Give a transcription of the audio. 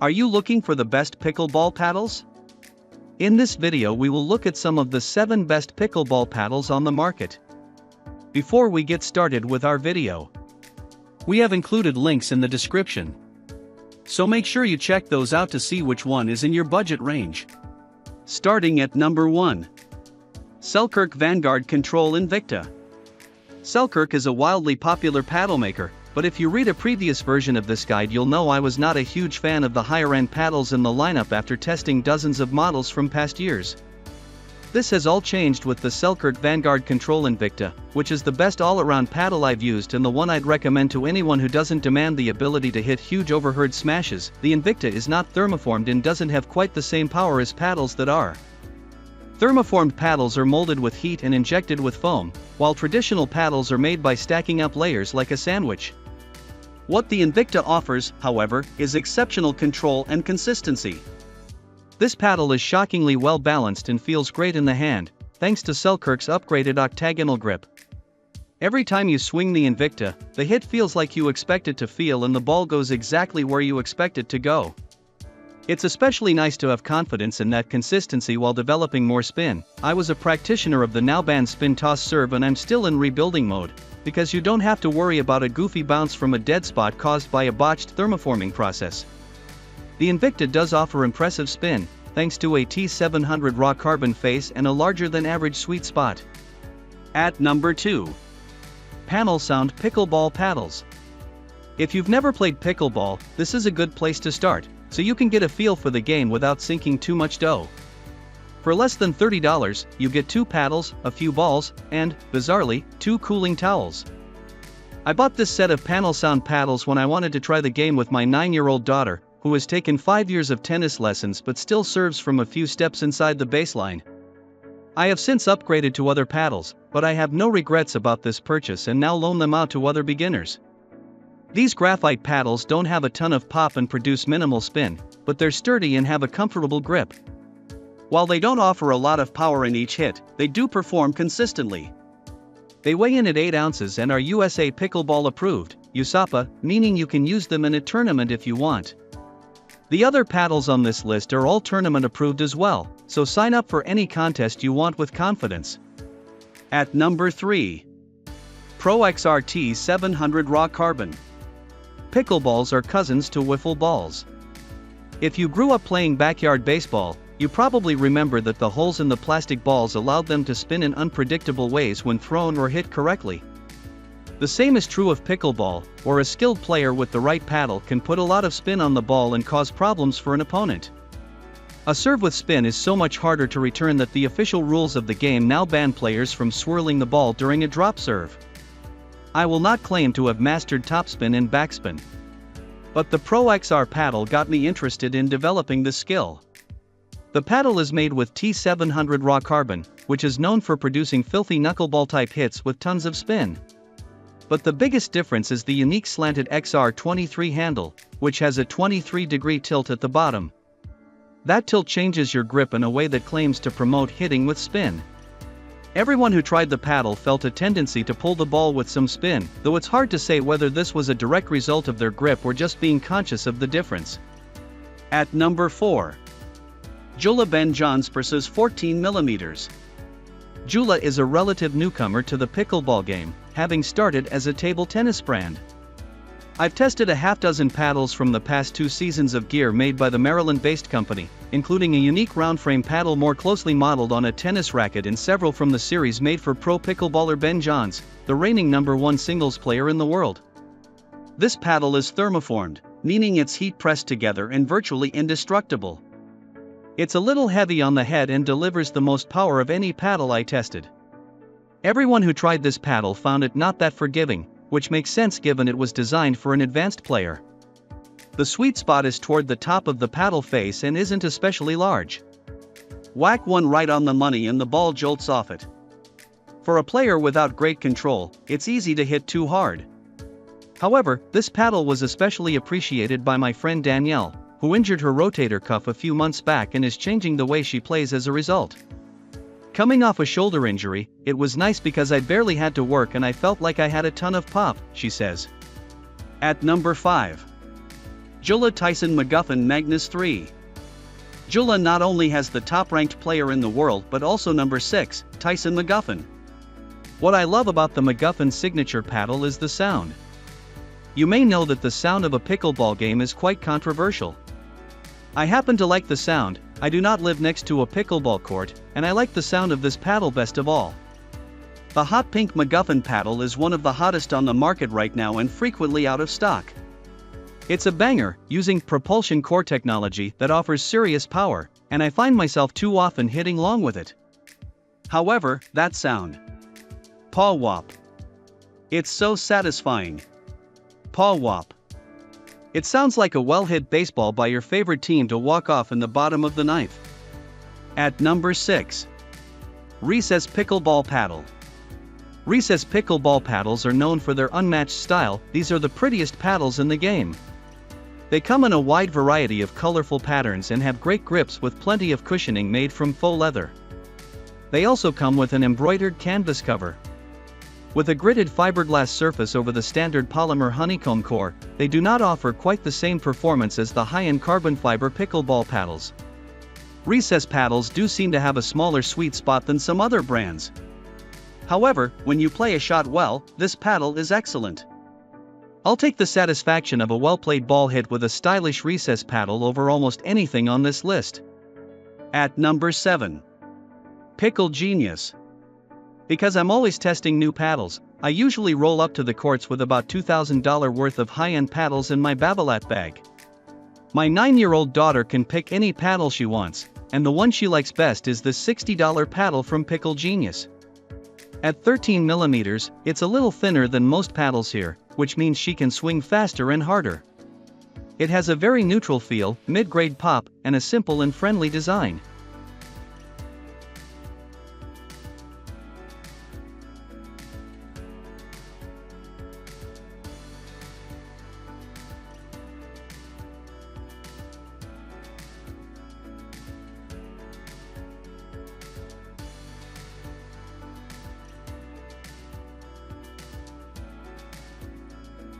Are you looking for the best pickleball paddles? In this video we will look at some of the 7 best pickleball paddles on the market. Before we get started with our video, we have included links in the description. So make sure you check those out to see which one is in your budget range. Starting at number 1. Selkirk Vanguard Control Invikta. Selkirk is a wildly popular paddle maker, but if you read a previous version of this guide you'll know I was not a huge fan of the higher-end paddles in the lineup after testing dozens of models from past years. This has all changed with the Selkirk Vanguard Control Invikta, which is the best all-around paddle I've used and the one I'd recommend to anyone who doesn't demand the ability to hit huge overhead smashes. The Invikta is not thermoformed and doesn't have quite the same power as paddles that are. Thermoformed paddles are molded with heat and injected with foam, while traditional paddles are made by stacking up layers like a sandwich. What the Invikta offers, however, is exceptional control and consistency. This paddle is shockingly well balanced and feels great in the hand, thanks to Selkirk's upgraded octagonal grip. Every time you swing the Invikta, the hit feels like you expect it to feel and the ball goes exactly where you expect it to go. It's especially nice to have confidence in that consistency while developing more spin. I was a practitioner of the now banned spin toss serve and I'm still in rebuilding mode, because you don't have to worry about a goofy bounce from a dead spot caused by a botched thermoforming process. The Invikta does offer impressive spin, thanks to a T700 Raw Carbon face and a larger than average sweet spot. At number 2. Panel Sound Pickleball Paddles. If you've never played pickleball, this is a good place to start, so you can get a feel for the game without sinking too much dough. For less than $30, you get 2 paddles, a few balls, and, bizarrely, 2 cooling towels. I bought this set of Panel Sound paddles when I wanted to try the game with my 9-year-old daughter, who has taken 5 years of tennis lessons but still serves from a few steps inside the baseline. I have since upgraded to other paddles, but I have no regrets about this purchase and now loan them out to other beginners. These graphite paddles don't have a ton of pop and produce minimal spin, but they're sturdy and have a comfortable grip. While they don't offer a lot of power in each hit, they do perform consistently. They weigh in at 8 ounces and are USA Pickleball approved, USAPA, meaning you can use them in a tournament if you want. The other paddles on this list are all tournament approved as well, so sign up for any contest you want with confidence. At number 3. Pro XR T700 Raw Carbon. Pickleballs are cousins to wiffle balls. If you grew up playing backyard baseball, you probably remember that the holes in the plastic balls allowed them to spin in unpredictable ways when thrown or hit correctly. The same is true of pickleball, or a skilled player with the right paddle can put a lot of spin on the ball and cause problems for an opponent. A serve with spin is so much harder to return that the official rules of the game now ban players from swirling the ball during a drop serve. I will not claim to have mastered topspin and backspin, but the Pro XR paddle got me interested in developing this skill. The paddle is made with T700 Raw Carbon, which is known for producing filthy knuckleball type hits with tons of spin. But the biggest difference is the unique slanted XR23 handle, which has a 23-degree tilt at the bottom. That tilt changes your grip in a way that claims to promote hitting with spin. Everyone who tried the paddle felt a tendency to pull the ball with some spin, though it's hard to say whether this was a direct result of their grip or just being conscious of the difference. At number 4. Joola Ben John's Persus 14mm. Joola is a relative newcomer to the pickleball game, having started as a table tennis brand. I've tested a half-dozen paddles from the past 2 seasons of gear made by the Maryland-based company, including a unique round-frame paddle more closely modeled on a tennis racket and several from the series made for pro pickleballer Ben Johns, the reigning #1 singles player in the world. This paddle is thermoformed, meaning it's heat-pressed together and virtually indestructible. It's a little heavy on the head and delivers the most power of any paddle I tested. Everyone who tried this paddle found it not that forgiving, which makes sense given it was designed for an advanced player. The sweet spot is toward the top of the paddle face and isn't especially large. Whack one right on the money and the ball jolts off it. For a player without great control, it's easy to hit too hard. However, this paddle was especially appreciated by my friend Danielle, who injured her rotator cuff a few months back and is changing the way she plays as a result. Coming off a shoulder injury, it was nice because I barely had to work and I felt like I had a ton of pop, she says. At number 5. Joola Tyson McGuffin Magnus 3. Joola not only has the top-ranked player in the world but also number 6, Tyson McGuffin. What I love about the McGuffin signature paddle is the sound. You may know that the sound of a pickleball game is quite controversial. I happen to like the sound. I do not live next to a pickleball court, and I like the sound of this paddle best of all. The hot pink McGuffin paddle is one of the hottest on the market right now and frequently out of stock. It's a banger, using propulsion core technology that offers serious power, and I find myself too often hitting long with it. However, that sound. Paw wop. It's so satisfying. Paw wop. It sounds like a well-hit baseball by your favorite team to walk off in the bottom of the ninth. At number 6. Recess Pickleball Paddle. Recess pickleball paddles are known for their unmatched style. These are the prettiest paddles in the game. They come in a wide variety of colorful patterns and have great grips with plenty of cushioning made from faux leather. They also come with an embroidered canvas cover. With a gridded fiberglass surface over the standard polymer honeycomb core, they do not offer quite the same performance as the high-end carbon fiber pickleball paddles. Recess paddles do seem to have a smaller sweet spot than some other brands. However, when you play a shot well, this paddle is excellent. I'll take the satisfaction of a well-played ball hit with a stylish recess paddle over almost anything on this list. At number 7. Pickle Genius. Because I'm always testing new paddles, I usually roll up to the courts with about $2,000 worth of high-end paddles in my Babolat bag. My 9-year-old daughter can pick any paddle she wants, and the one she likes best is this $60 paddle from Pickle Genius. At 13mm, it's a little thinner than most paddles here, which means she can swing faster and harder. It has a very neutral feel, mid-grade pop, and a simple and friendly design.